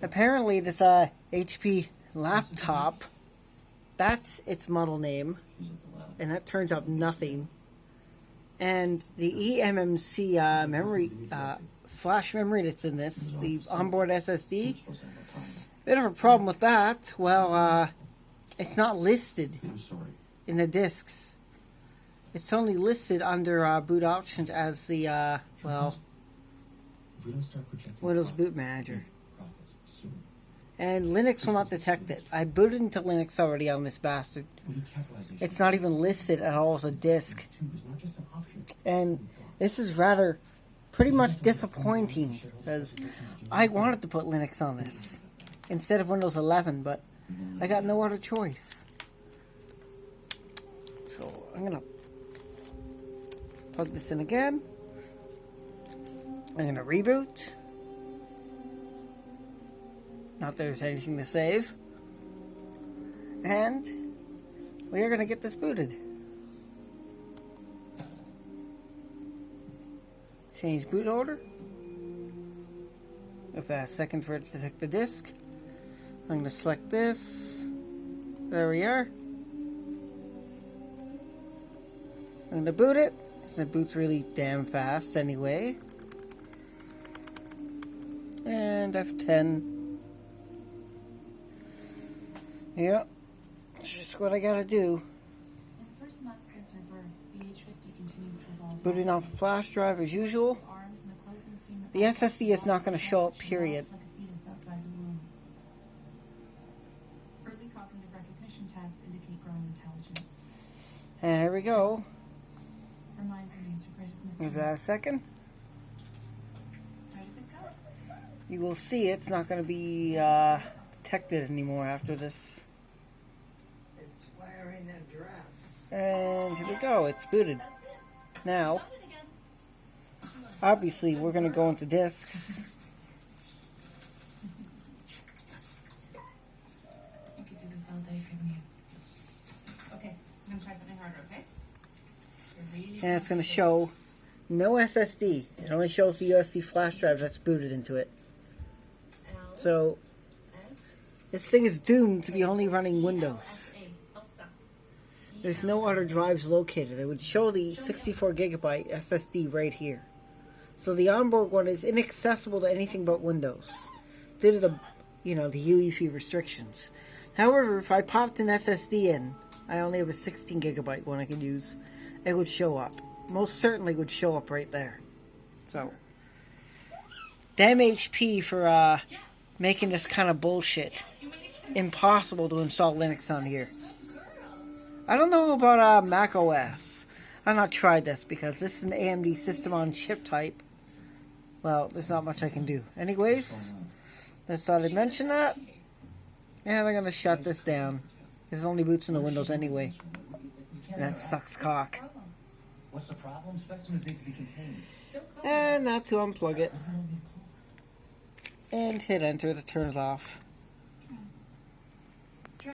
Apparently this HP laptop, that's its model name, and that turns out nothing. And the eMMC memory, flash memory that's in this, the onboard SSD, bit of a problem with that. Well, it's not listed in the discs. It's only listed under boot options as the, well, Windows Boot Manager. And Linux will not detect it. I booted into Linux already on this bastard. It's not even listed at all as a disk. And this is rather pretty much disappointing, because I wanted to put Linux on this instead of Windows 11, but I got no other choice. So I'm going to plug this in again. I'm going to reboot. Not there's anything to save. And we are going to get this booted. Change boot order. If I have a second for it to detect the disk. I'm going to select this. There we are. I'm going to boot it. It boots really damn fast anyway. And F10. Yep, it's just what I gotta do. In the first month since her birth, the H50 continues to evolve. Booting off a flash drive as usual. The SSD is not going to show up, period. Like a fetus outside the womb. Early cognitive recognition tests indicate growing intelligence. And here we go. Her mind remains her greatest mystery. Give that a second. Where does it go? You will see it's not going to be detected anymore after this. It's wearing a dress. And here we go, it's booted. Now, obviously we're going to go into disks. You could do this all day, couldn't you? Okay, I'm going to try something harder, okay? And it's going to show no SSD. It only shows the USB flash drive that's booted into it. So, this thing is doomed to be only running Windows. There's no other drives located. It would show the 64 gigabyte SSD right here. So the onboard one is inaccessible to anything but Windows, due to the, the uefi restrictions. However, if I popped an SSD in, I only have a 16 gigabyte one I could use. It would show up. Most certainly would show up right there. So, damn HP for making this kind of bullshit impossible to install Linux on here. I don't know about Mac OS. I've not tried this because this is an AMD system on chip type. Well, there's not much I can do. Anyways, just thought I'd mention that. And I'm going to shut this down. This only boots in the Windows anyway. And that sucks cock. What's the problem? Specimens need to be contained. And now to unplug it. And hit enter to turn it off.